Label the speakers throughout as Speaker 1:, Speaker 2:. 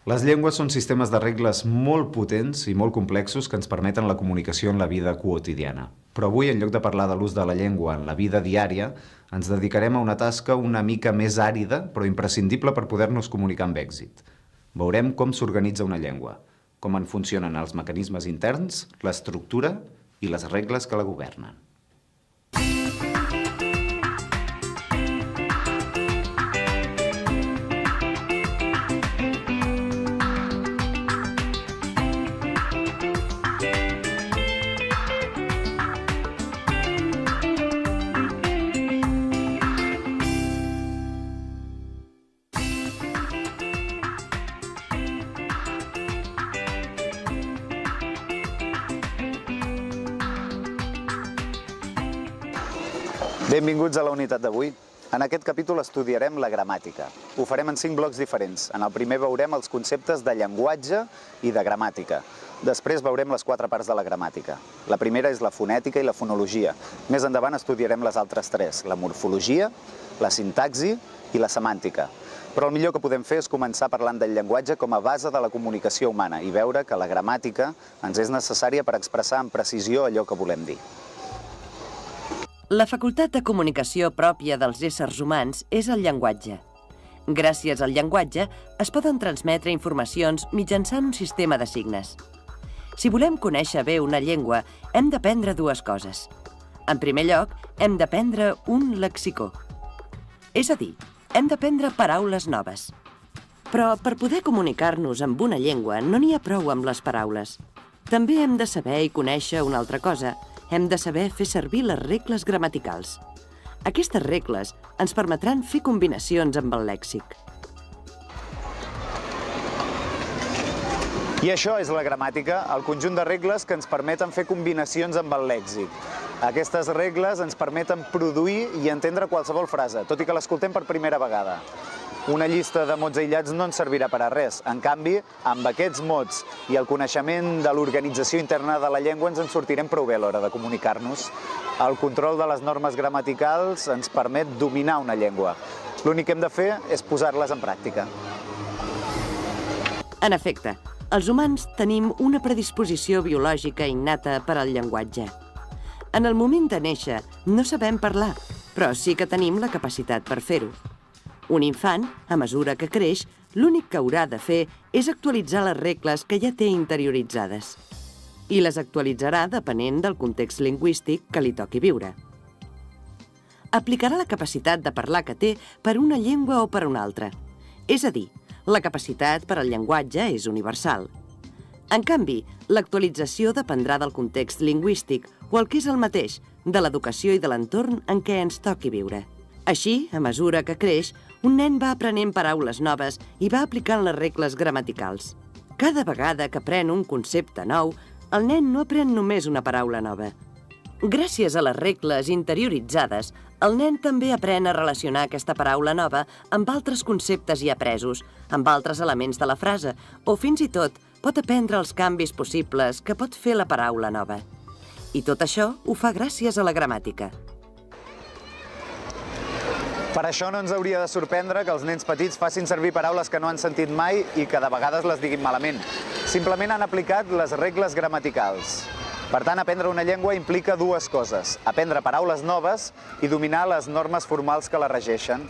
Speaker 1: Les llengües són sistemes de regles molt potents i molt complexos que ens permeten la comunicació en la vida quotidiana. Però avui, en lloc de parlar de l'ús de la llengua en la vida diària, ens dedicarem a una tasca una mica més àrida, però imprescindible per poder-nos comunicar amb èxit. Veurem com s'organitza una llengua, com en funcionen els mecanismes interns, l'estructura i les regles que la governen. Benvinguts a la unitat d'avui. En aquest capítol estudiarem la gramàtica. Ho farem en 5 blocs diferents. En el primer veurem els conceptes de llenguatge i de gramàtica. Després veurem les 4 parts de la gramàtica. La primera és la fonètica i la fonologia. Més endavant estudiarem les altres 3, la morfologia, la sintaxi i la semàntica. Però el millor que podem fer és començar parlant del llenguatge com a base de la comunicació humana i veure que la gramàtica ens és necessària per expressar amb precisió allò que volem dir.
Speaker 2: La facultat de comunicació pròpia dels éssers humans és el llenguatge. Gràcies al llenguatge es poden transmetre informacions mitjançant un sistema de signes. Si volem conèixer bé una llengua, hem d'aprendre 2 coses. En primer lloc, hem d'aprendre un lexicó. És a dir, hem d'aprendre paraules noves. Però per poder comunicar-nos amb una llengua no n'hi ha prou amb les paraules. També hem de saber i conèixer una altra cosa. Hem de saber fer servir les regles gramaticals. Aquestes regles ens permetran fer combinacions amb el lèxic.
Speaker 1: I això és la gramàtica, el conjunt de regles que ens permeten fer combinacions amb el lèxic. Aquestes regles ens permeten produir i entendre qualsevol frase, tot i que l'escoltem per primera vegada. Una llista de mots aïllats no ens servirà per a res. En canvi, amb aquests mots i el coneixement de l'organització interna de la llengua ens en sortirem prou bé a l'hora de comunicar-nos. El control de les normes gramaticals ens permet dominar una llengua. L'únic que hem de fer és posar-les en pràctica.
Speaker 2: En efecte, els humans tenim una predisposició biològica innata per al llenguatge. En el moment de néixer no sabem parlar, però sí que tenim la capacitat per fer-ho. Un infant, a mesura que creix, l'únic que haurà de fer és actualitzar les regles que ja té interioritzades. I les actualitzarà depenent del context lingüístic que li toqui viure. Aplicarà la capacitat de parlar que té per una llengua o per una altra. És a dir, la capacitat per al llenguatge és universal. En canvi, l'actualització dependrà del context lingüístic o el que és el mateix, de l'educació i de l'entorn en què ens toqui viure. Així, a mesura que creix, un nen va aprenent paraules noves i va aplicant les regles gramaticals. Cada vegada que aprèn un concepte nou, el nen no aprèn només una paraula nova. Gràcies a les regles interioritzades, el nen també aprèn a relacionar aquesta paraula nova amb altres conceptes ja apresos, amb altres elements de la frase, o fins i tot pot aprendre els canvis possibles que pot fer la paraula nova. I tot això ho fa gràcies a la gramàtica.
Speaker 1: Per això no ens hauria de sorprendre que els nens petits facin servir paraules que no han sentit mai i que de vegades les diguin malament. Simplement han aplicat les regles gramaticals. Per tant, aprendre una llengua implica 2 coses: aprendre paraules noves i dominar les normes formals que la regeixen.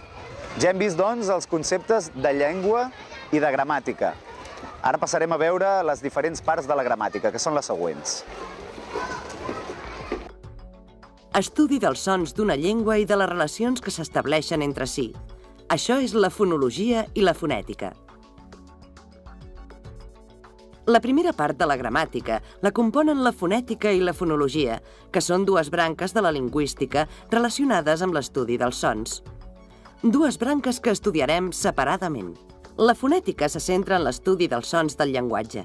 Speaker 1: Ja hem vist, doncs, els conceptes de llengua i de gramàtica. Ara passarem a veure les diferents parts de la gramàtica, que són les següents.
Speaker 2: Estudi dels sons d'una llengua i de les relacions que s'estableixen entre si. Això és la fonologia i la fonètica. La primera part de la gramàtica la componen la fonètica i la fonologia, que són 2 branques de la lingüística relacionades amb l'estudi dels sons. 2 branques que estudiarem separadament. La fonètica se centra en l'estudi dels sons del llenguatge.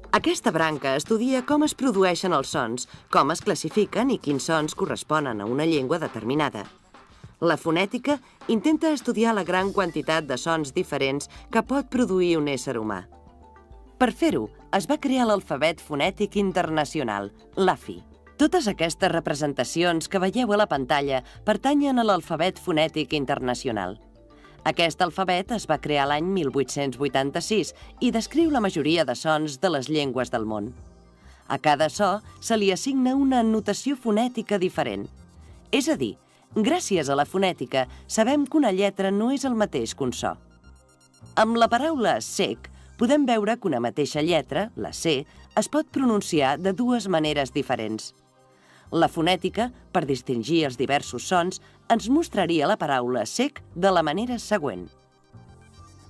Speaker 2: Aquesta branca estudia com es produeixen els sons, com es classifiquen i quins sons corresponen a una llengua determinada. La fonètica intenta estudiar la gran quantitat de sons diferents que pot produir un ésser humà. Per fer-ho, es va crear l'alfabet fonètic internacional, l'AFI. Totes aquestes representacions que veieu a la pantalla pertanyen a l'alfabet fonètic internacional. Aquest alfabet es va crear l'any 1886 i descriu la majoria de sons de les llengües del món. A cada so se li assigna una notació fonètica diferent. És a dir, gràcies a la fonètica sabem que una lletra no és el mateix que un so. Amb la paraula sec podem veure que una mateixa lletra, la C, es pot pronunciar de dues maneres diferents. La fonètica, per distingir els diversos sons, ens mostraria la paraula sec de la manera següent.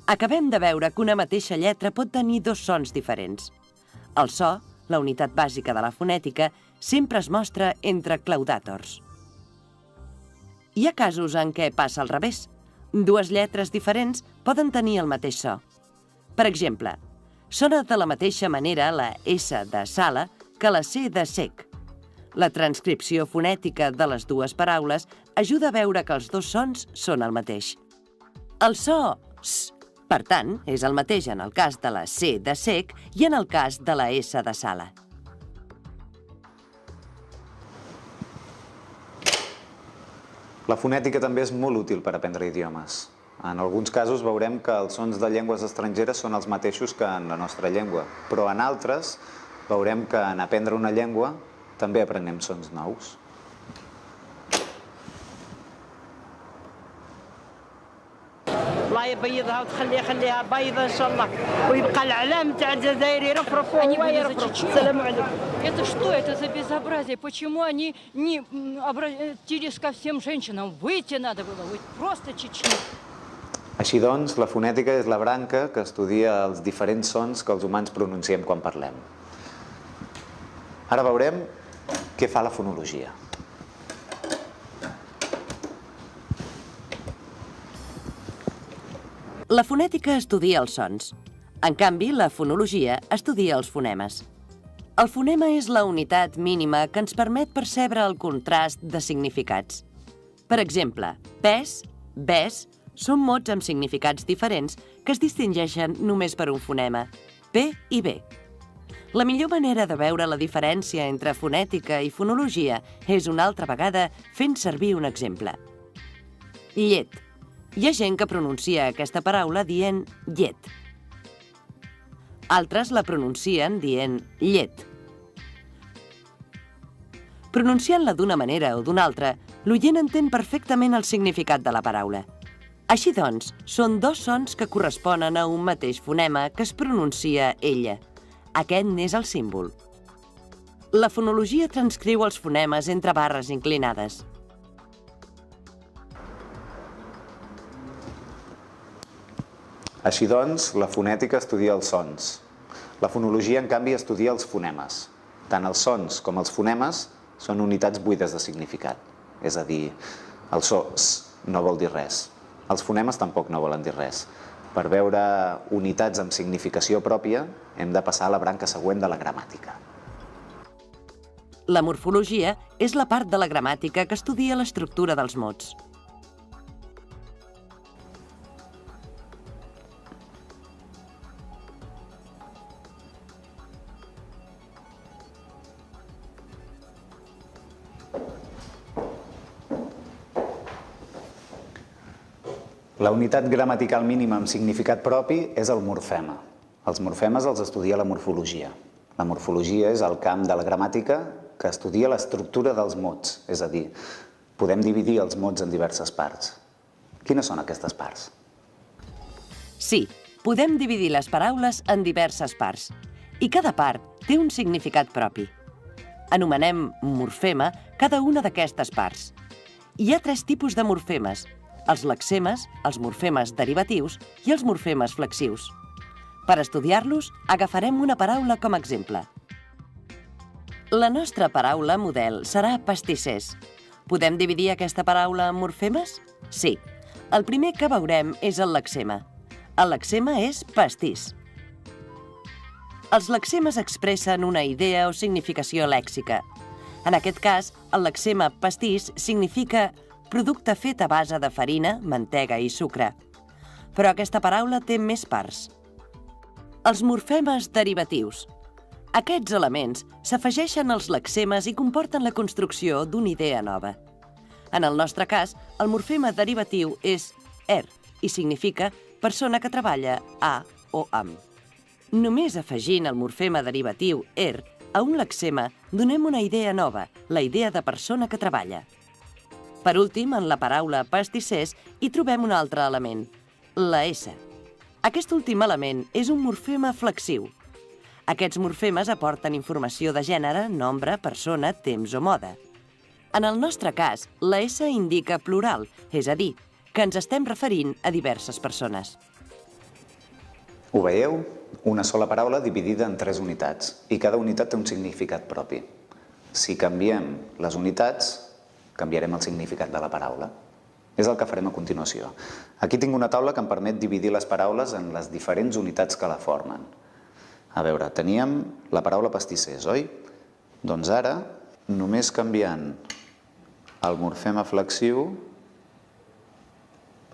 Speaker 2: Acabem de veure que una mateixa lletra pot tenir dos sons diferents. El so, la unitat bàsica de la fonètica, sempre es mostra entre claudàtors. Hi ha casos en què passa al revés. Dues lletres diferents poden tenir el mateix so. Per exemple, sona de la mateixa manera la S de sala que la C de sec. La transcripció fonètica de les dues paraules ajuda a veure que els dos sons són el mateix. El so S, per tant, és el mateix en el cas de la C de sec i en el cas de la S de sala.
Speaker 1: La fonètica també és molt útil per aprendre idiomes. En alguns casos veurem que els sons de llengües estrangeres són els mateixos que en la nostra llengua, però en altres veurem que en aprendre una llengua també aprenem sons nous.
Speaker 3: الله يبيضها وتخليها خليها بيضة إن شاء الله ويبقى العلام تاع الجزائر يرفرف وهو يرفرف. السلام عليكم.
Speaker 4: Это что это за безобразие? Почему они не обратились ко всем женщинам? Выйти надо было, выйти просто Чечню.
Speaker 1: Així doncs, la fonètica és la branca que estudia els diferents sons que els humans pronunciem quan parlem. Ara veurem què fa la fonologia.
Speaker 2: La fonètica estudia els sons. En canvi, la fonologia estudia els fonemes. El fonema és la unitat mínima que ens permet percebre el contrast de significats. Per exemple, pes, bes, són mots amb significats diferents que es distingeixen només per un fonema, P i B. La millor manera de veure la diferència entre fonètica i fonologia és una altra vegada fent servir un exemple. Llet. Hi ha gent que pronuncia aquesta paraula dient llet. Altres la pronuncien dient llet. Pronunciant-la d'una manera o d'una altra, l'oient entén perfectament el significat de la paraula. Així doncs, són dos sons que corresponen a un mateix fonema que es pronuncia ella. Aquest n'és el símbol. La fonologia transcriu els fonemes entre barres inclinades.
Speaker 1: Així doncs, la fonètica estudia els sons. La fonologia, en canvi, estudia els fonemes. Tant els sons com els fonemes són unitats buides de significat. És a dir, el so S no vol dir res. Els fonemes tampoc no volen dir res. Per veure unitats amb significació pròpia, hem de passar a la branca següent de la gramàtica.
Speaker 2: La morfologia és la part de la gramàtica que estudia l'estructura dels mots.
Speaker 1: La unitat gramatical mínima amb significat propi és el morfema. Els morfemes els estudia la morfologia. La morfologia és el camp de la gramàtica que estudia l'estructura dels mots, és a dir, podem dividir els mots en diverses parts. Quines són aquestes parts?
Speaker 2: Sí, podem dividir les paraules en diverses parts, i cada part té un significat propi. Anomenem morfema cada una d'aquestes parts. Hi ha tres tipus de morfemes: els lexemes, els morfemes derivatius i els morfemes flexius. Per estudiar-los, agafarem una paraula com a exemple. La nostra paraula model serà pastissers. Podem dividir aquesta paraula en morfemes? Sí. El primer que veurem és el lexema. El lexema és pastís. Els lexemes expressen una idea o significació lèxica. En aquest cas, el lexema pastís significa producte fet a base de farina, mantega i sucre. Però aquesta paraula té més parts. Els morfemes derivatius. Aquests elements s'afegeixen als lexemes i comporten la construcció d'una idea nova. En el nostre cas, el morfema derivatiu és er. i significa persona que treballa a o amb. Només afegint el morfema derivatiu er a un lexema donem una idea nova, la idea de persona que treballa. Per últim, en la paraula pastissers hi trobem un altre element, la S. Aquest últim element és un morfema flexiu. Aquests morfemes aporten informació de gènere, nombre, persona, temps o mode. En el nostre cas, la S indica plural, és a dir, que ens estem referint a diverses persones.
Speaker 1: Ho veieu? Una sola paraula dividida en 3 unitats, i cada unitat té un significat propi. Si canviem les unitats, canviarem el significat de la paraula. És el que farem a continuació. Aquí tinc una taula que em permet dividir les paraules en les diferents unitats que la formen. A veure, teníem la paraula pastissers, oi? Doncs ara, només canviant el morfema flexiu,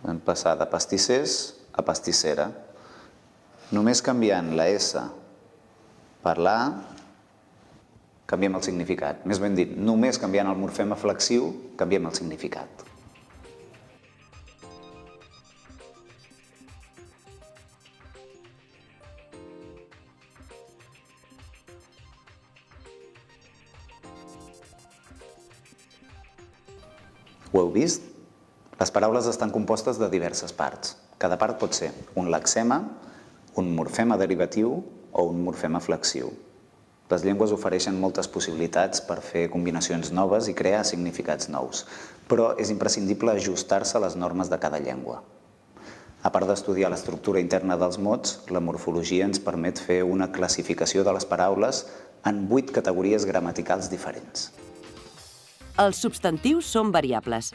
Speaker 1: podem passar de pastissers a pastissera. Només canviant la S per la A, canviem el significat. Més ben dit, només canviant el morfema flexiu, canviem el significat. Ho heu vist? Les paraules estan compostes de diverses parts. Cada part pot ser un lexema, un morfema derivatiu o un morfema flexiu. Les llengües ofereixen moltes possibilitats per fer combinacions noves i crear significats nous, però és imprescindible ajustar-se a les normes de cada llengua. A part d'estudiar l'estructura interna dels mots, la morfologia ens permet fer una classificació de les paraules en 8 categories gramaticals diferents.
Speaker 2: Els substantius són variables.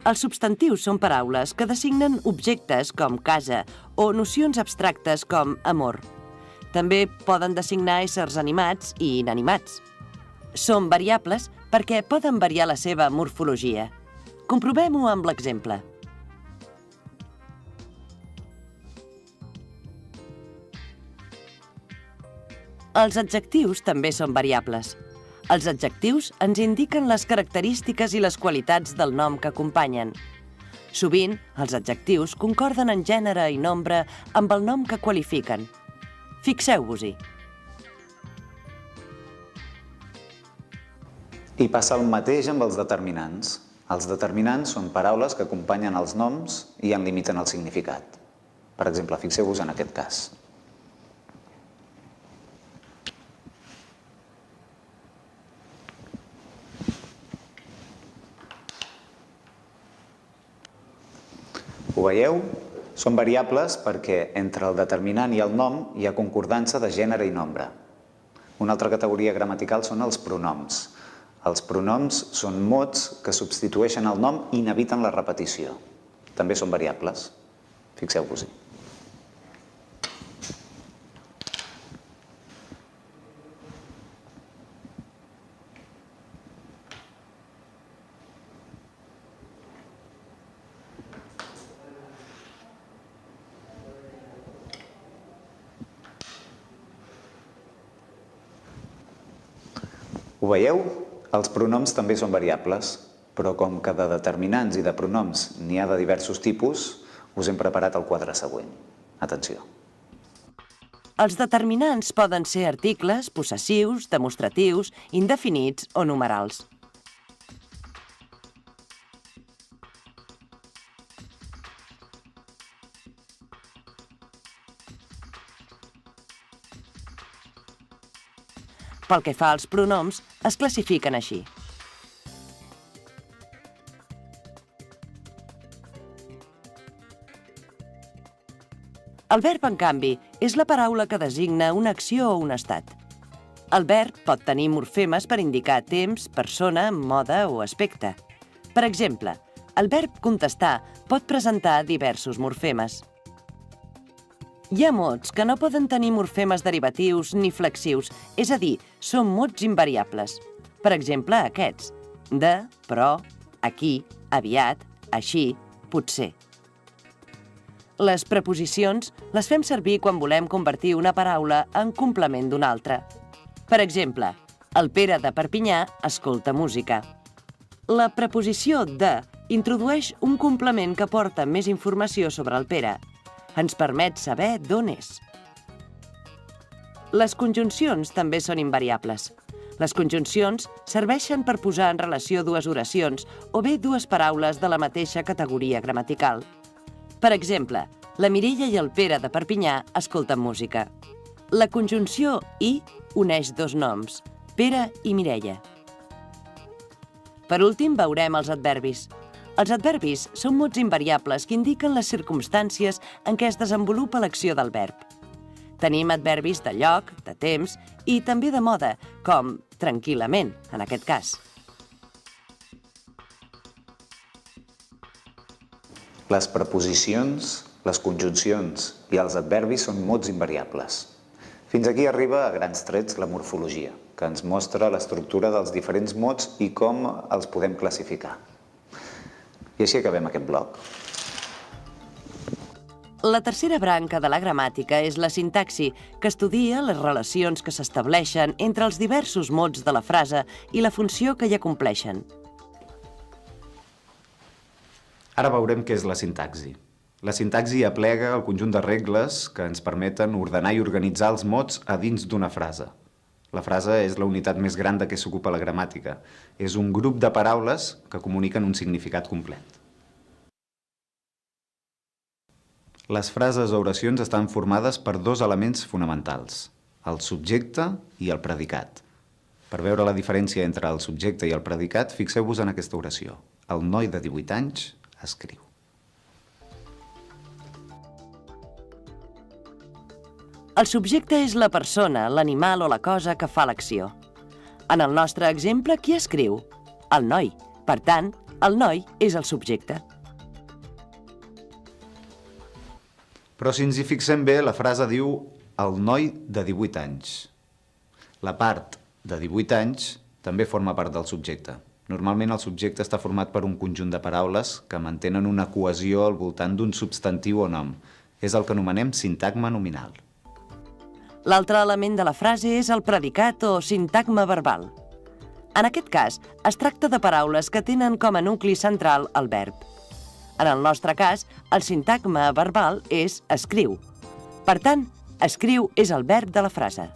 Speaker 2: Els substantius són paraules que designen objectes com casa o nocions abstractes com amor. També poden designar éssers animats i inanimats. Són variables perquè poden variar la seva morfologia. Comprovem-ho amb l'exemple. Els adjectius també són variables. Els adjectius ens indiquen les característiques i les qualitats del nom que acompanyen. Sovint, els adjectius concorden en gènere i nombre amb el nom que qualifiquen. Fixeu-vos-hi.
Speaker 1: I passa el mateix amb els determinants. Els determinants són paraules que acompanyen els noms i en limiten el significat. Per exemple, fixeu-vos en aquest cas. Ho veieu? Són variables perquè entre el determinant i el nom hi ha concordança de gènere i nombre. Una altra categoria gramatical són els pronoms. Els pronoms són mots que substitueixen el nom i n'eviten la repetició. També són variables. Fixeu-vos-hi. Ho veieu? Els pronoms també són variables, però com que de determinants i de pronoms n'hi ha de diversos tipus, us hem preparat el quadre següent. Atenció.
Speaker 2: Els determinants poden ser articles, possessius, demostratius, indefinits o numerals. Pel que fa als pronoms, es classifiquen així. El verb, en canvi, és la paraula que designa una acció o un estat. El verb pot tenir morfemes per indicar temps, persona, mode o aspecte. Per exemple, el verb contestar pot presentar diversos morfemes. Hi ha mots que no poden tenir morfemes derivatius ni flexius, és a dir, són mots invariables. Per exemple, aquests: de, però, aquí, aviat, així, potser. Les preposicions les fem servir quan volem convertir una paraula en complement d'una altra. Per exemple, el Pere de Perpinyà escolta música. La preposició de introdueix un complement que porta més informació sobre el Pere. Ens permet saber d'on és. Les conjuncions també són invariables. Les conjuncions serveixen per posar en relació dues oracions o bé dues paraules de la mateixa categoria gramatical. Per exemple, la Mireia i el Pere de Perpinyà escolten música. La conjunció i uneix dos noms, Pere i Mireia. Per últim, veurem els adverbis. Els adverbis són mots invariables que indiquen les circumstàncies en què es desenvolupa l'acció del verb. Tenim adverbis de lloc, de temps i també de moda, com tranquil·lament, en aquest cas.
Speaker 1: Les preposicions, les conjuncions i els adverbis són mots invariables. Fins aquí arriba a grans trets la morfologia, que ens mostra l'estructura dels diferents mots i com els podem classificar. I així acabem aquest bloc.
Speaker 2: La tercera branca de la gramàtica és la sintaxi, que estudia les relacions que s'estableixen entre els diversos mots de la frase i la funció que hi acompleixen.
Speaker 1: Ara veurem què és la sintaxi. La sintaxi aplega el conjunt de regles que ens permeten ordenar i organitzar els mots a dins d'una frase. La frase és la unitat més gran de què s'ocupa la gramàtica. És un grup de paraules que comuniquen un significat complet. Les frases o oracions estan formades per dos elements fonamentals, el subjecte i el predicat. Per veure la diferència entre el subjecte i el predicat, fixeu-vos en aquesta oració. El noi de 18 anys escriu.
Speaker 2: El subjecte és la persona, l'animal o la cosa que fa l'acció. En el nostre exemple, qui escriu? El noi. Per tant, el noi és el subjecte.
Speaker 1: Però si ens hi fixem bé, la frase diu el noi de 18 anys. La part de 18 anys també forma part del subjecte. Normalment el subjecte està format per un conjunt de paraules que mantenen una cohesió al voltant d'un substantiu o nom. És el que anomenem sintagma nominal.
Speaker 2: L'altre element de la frase és el predicat o sintagma verbal. En aquest cas, es tracta de paraules que tenen com a nucli central el verb. En el nostre cas, el sintagma verbal és escriu. Per tant, escriu és el verb de la frase.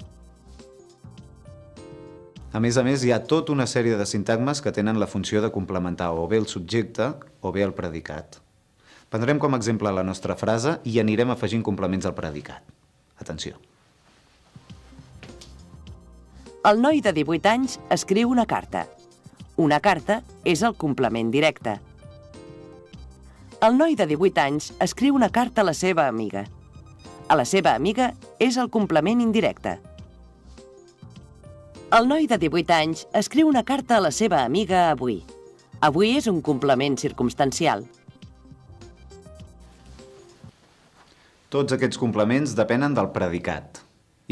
Speaker 1: A més, hi ha tota una sèrie de sintagmes que tenen la funció de complementar o bé el subjecte o bé el predicat. Prendrem com a exemple la nostra frase i anirem afegint complements al predicat. Atenció.
Speaker 2: El noi de 18 anys escriu una carta. Una carta és el complement directe. El noi de 18 anys escriu una carta a la seva amiga. A la seva amiga és el complement indirecte. El noi de 18 anys escriu una carta a la seva amiga avui. Avui és un complement circumstancial.
Speaker 1: Tots aquests complements depenen del predicat.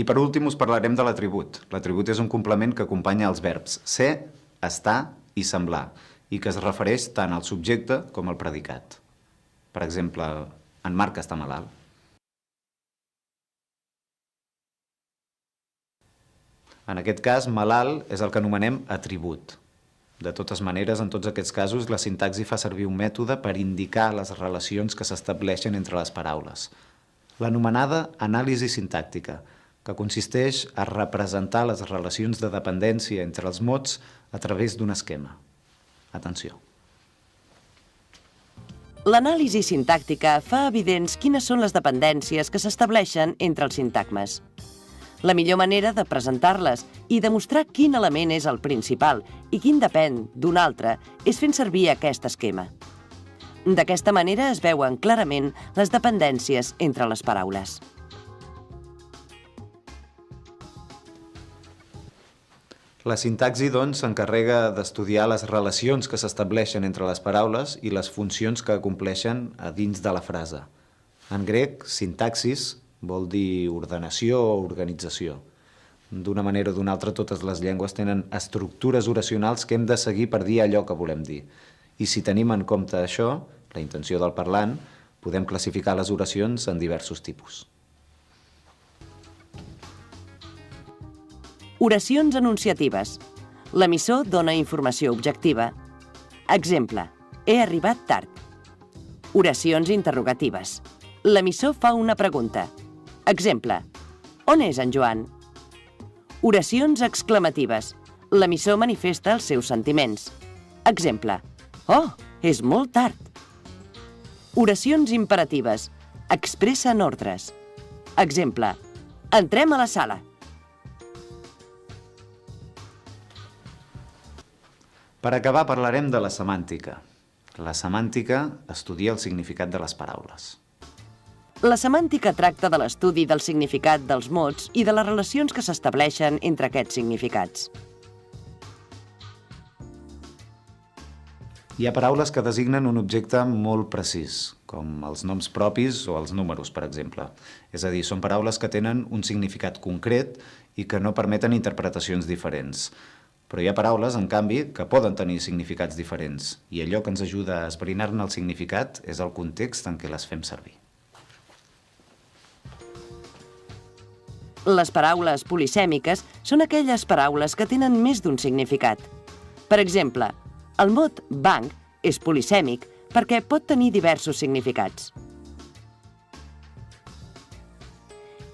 Speaker 1: I per últim us parlarem de l'atribut. L'atribut és un complement que acompanya els verbs ser, estar i semblar, i que es refereix tant al subjecte com al predicat. Per exemple, en Marc està malalt. En aquest cas, malalt és el que anomenem atribut. De totes maneres, en tots aquests casos, la sintaxi fa servir un mètode per indicar les relacions que s'estableixen entre les paraules. L'anomenada anàlisi sintàctica, que consisteix a representar les relacions de dependència entre els mots a través d'un esquema. Atenció.
Speaker 2: L'anàlisi sintàctica fa evidents quines són les dependències que s'estableixen entre els sintagmes. La millor manera de presentar-les i demostrar quin element és el principal i quin depèn d'un altre és fent servir aquest esquema. D'aquesta manera es veuen clarament les dependències entre les paraules.
Speaker 1: La sintaxi, doncs, s'encarrega d'estudiar les relacions que s'estableixen entre les paraules i les funcions que acompleixen a dins de la frase. En grec, sintaxis vol dir ordenació o organització. D'una manera o d'una altra, totes les llengües tenen estructures oracionals que hem de seguir per dir allò que volem dir. I si tenim en compte això, la intenció del parlant, podem classificar les oracions en diversos tipus.
Speaker 2: Oracions enunciatives. L'emissor dona informació objectiva. Exemple: He arribat tard. Oracions interrogatives. L'emissor fa una pregunta. Exemple. On és en Joan? Oracions exclamatives. L'emissor manifesta els seus sentiments. Exemple. Oh, és molt tard. Oracions imperatives. Expressen ordres. Exemple. Entrem a la sala.
Speaker 1: Per acabar, parlarem de la semàntica. La semàntica estudia el significat de les paraules.
Speaker 2: La semàntica tracta de l'estudi del significat dels mots i de les relacions que s'estableixen entre aquests significats.
Speaker 1: Hi ha paraules que designen un objecte molt precís, com els noms propis o els números, per exemple. És a dir, són paraules que tenen un significat concret i que no permeten interpretacions diferents. Però hi ha paraules, en canvi, que poden tenir significats diferents, i allò que ens ajuda a esbrinar-ne el significat és el context en què les fem servir.
Speaker 2: Les paraules polisèmiques són aquelles paraules que tenen més d'un significat. Per exemple, el mot banc és polisèmic perquè pot tenir diversos significats.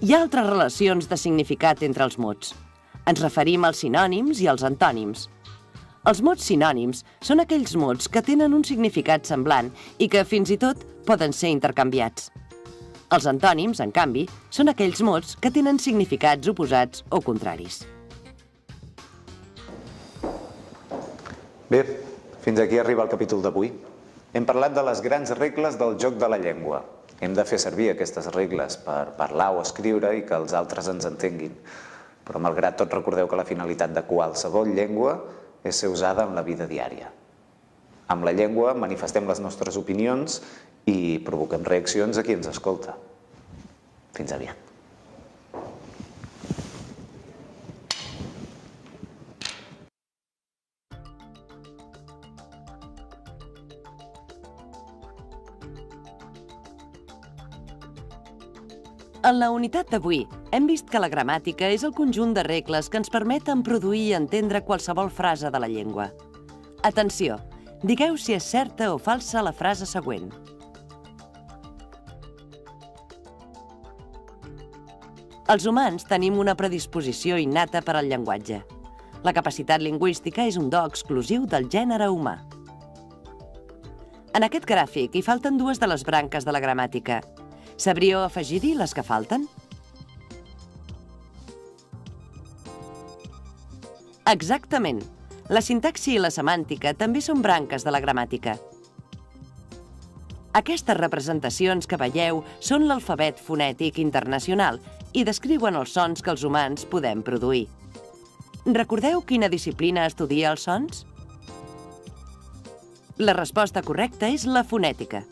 Speaker 2: Hi ha altres relacions de significat entre els mots. Ens referim als sinònims i als antònims. Els mots sinònims són aquells mots que tenen un significat semblant i que fins i tot poden ser intercanviats. Els antònims, en canvi, són aquells mots que tenen significats oposats o contraris.
Speaker 1: Bé, fins aquí arriba el capítol d'avui. Hem parlat de les grans regles del joc de la llengua. Hem de fer servir aquestes regles per parlar o escriure i que els altres ens entenguin. Però, malgrat tot, recordeu que la finalitat de qualsevol llengua és ser usada en la vida diària. Amb la llengua manifestem les nostres opinions i provoquem reaccions a qui ens escolta. Fins aviat.
Speaker 2: En la unitat d'avui, hem vist que la gramàtica és el conjunt de regles que ens permeten produir i entendre qualsevol frase de la llengua. Atenció! Digueu si és certa o falsa la frase següent. Els humans tenim una predisposició innata per al llenguatge. La capacitat lingüística és un do exclusiu del gènere humà. En aquest gràfic hi falten dues de les branques de la gramàtica. Sabríeu afegir-hi les que falten? Exactament! La sintaxi i la semàntica també són branques de la gramàtica. Aquestes representacions que veieu són l'alfabet fonètic internacional i descriuen els sons que els humans podem produir. Recordeu quina disciplina estudia els sons? La resposta correcta és la fonètica.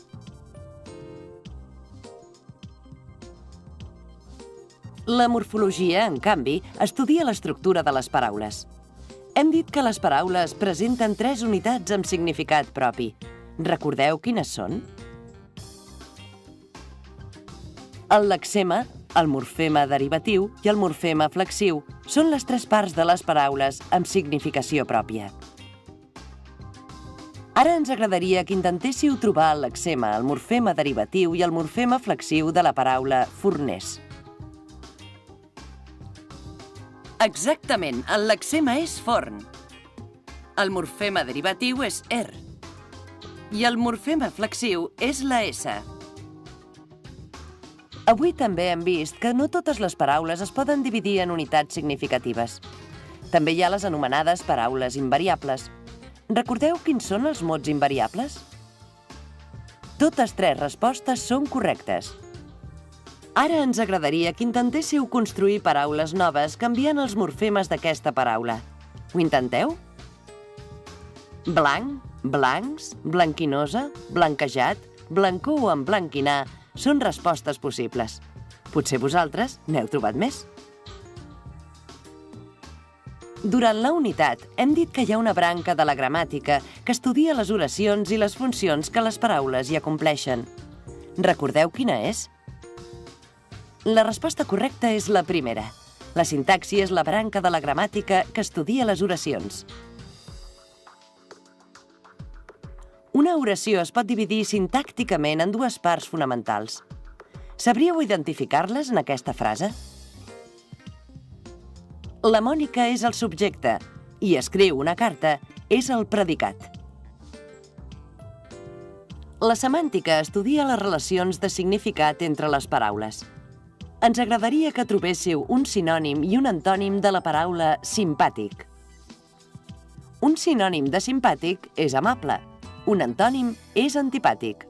Speaker 2: La morfologia, en canvi, estudia l'estructura de les paraules. Hem dit que les paraules presenten 3 unitats amb significat propi. Recordeu quines són? El lexema, el morfema derivatiu i el morfema flexiu són les 3 parts de les paraules amb significació pròpia. Ara ens agradaria que intentéssiu trobar el lexema, el morfema derivatiu i el morfema flexiu de la paraula forners. Exactament, el lexema és forn. El morfema derivatiu és er. I el morfema flexiu és la S. Avui també hem vist que no totes les paraules es poden dividir en unitats significatives. També hi ha les anomenades paraules invariables. Recordeu quins són els mots invariables? Totes 3 respostes són correctes. Ara ens agradaria que intentéssiu construir paraules noves canviant els morfemes d'aquesta paraula. Ho intenteu? Blanc, blancs, blanquinosa, blanquejat, blancor o emblanquinar són respostes possibles. Potser vosaltres n'heu trobat més. Durant la unitat hem dit que hi ha una branca de la gramàtica que estudia les oracions i les funcions que les paraules hi acompleixen. Recordeu quina és? La resposta correcta és la primera. La sintaxi és la branca de la gramàtica que estudia les oracions. Una Una oració es pot dividir sintàcticament en dues parts fonamentals. Sabríeu identificar-les en aquesta frase? La Mònica és el subjecte i escriu una carta és el predicat. La semàntica estudia les relacions de significat entre les paraules. Ens agradaria que trobéssiu un sinònim i un antònim de la paraula simpàtic. Un sinònim de simpàtic és amable. Un antònim és antipàtic.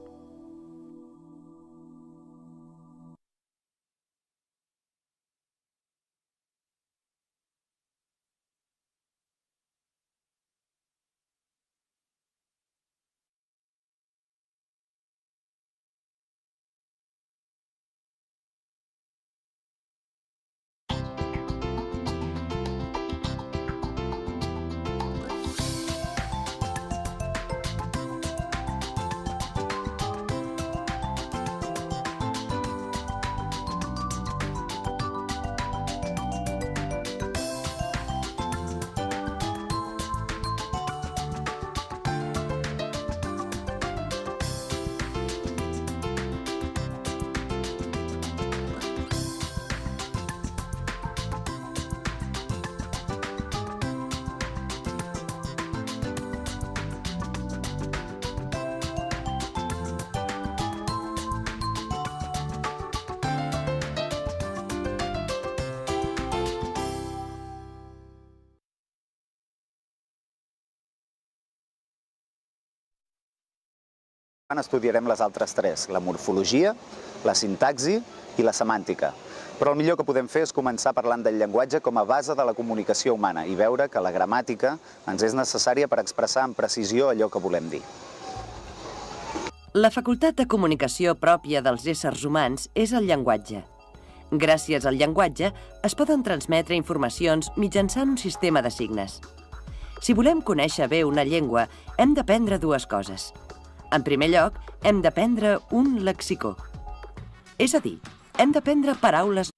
Speaker 1: Estudiarem les altres tres, la morfologia, la sintaxi i la semàntica. Però el millor que podem fer és començar parlant del llenguatge com a base de la comunicació humana i veure que la gramàtica ens és necessària per expressar amb precisió allò que volem dir.
Speaker 2: La facultat de comunicació pròpia dels éssers humans és el llenguatge. Gràcies al llenguatge es poden transmetre informacions mitjançant un sistema de signes. Si volem conèixer bé una llengua, hem d'aprendre dues coses. En primer lloc, hem d'aprendre un lexicó. És a dir, hem d'aprendre paraules.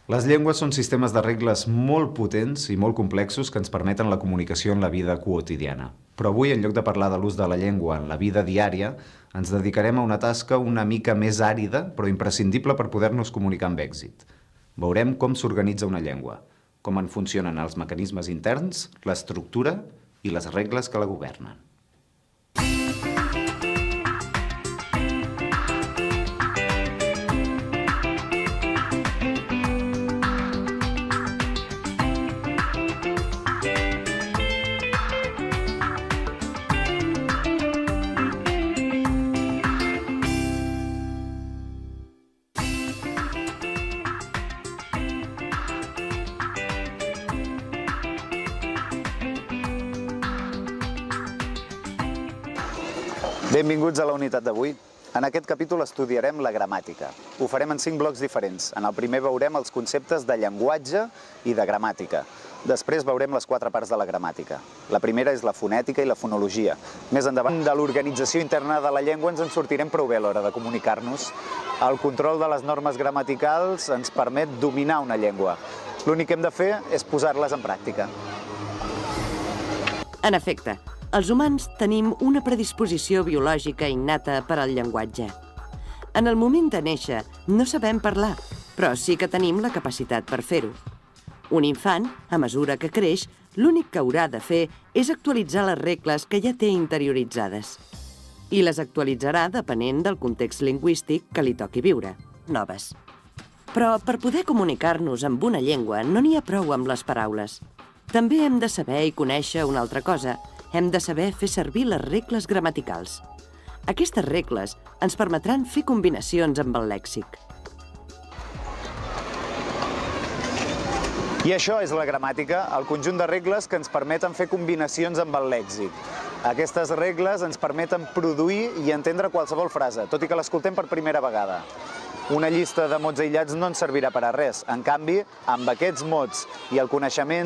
Speaker 5: Les llengües són sistemes de regles molt potents i molt complexos que ens permeten la comunicació en la vida quotidiana. Però avui, en lloc de parlar de l'ús de la llengua en la vida diària, ens dedicarem a una tasca una mica més àrida, però imprescindible per poder-nos comunicar amb èxit. Veurem com s'organitza una llengua, com en funcionen els mecanismes interns, l'estructura i les regles que la governen.
Speaker 1: Benvinguts a la unitat d'avui. En aquest capítol estudiarem la gramàtica. Ho farem en 5 blocs diferents. En el primer veurem els conceptes de llenguatge i de gramàtica. Després veurem les 4 parts de la gramàtica. La primera és la fonètica i la fonologia. Més endavant de l'organització interna de la llengua ens en sortirem prou bé a l'hora de comunicar-nos. El control de les normes gramaticals ens permet dominar una llengua. L'únic que hem de fer és posar-les en pràctica.
Speaker 2: En efecte, els humans tenim una predisposició biològica innata per al llenguatge. En el moment de néixer no sabem parlar, però sí que tenim la capacitat per fer-ho. Un infant, a mesura que creix, l'únic que haurà de fer és actualitzar les regles que ja té interioritzades. I les actualitzarà depenent del context lingüístic que li toqui viure, noves. Però per poder comunicar-nos amb una llengua no n'hi ha prou amb les paraules. També hem de saber i conèixer una altra cosa. Hem de saber fer servir les regles gramaticals. Aquestes regles ens permetran fer combinacions amb el lèxic.
Speaker 1: I això és la gramàtica, el conjunt de regles que ens permeten fer combinacions amb el lèxic. Aquestes regles ens permeten produir i entendre qualsevol frase, tot i que l'escoltem per primera vegada. Una llista de mots aïllats no ens servirà per a res. En canvi, amb aquests mots i el coneixement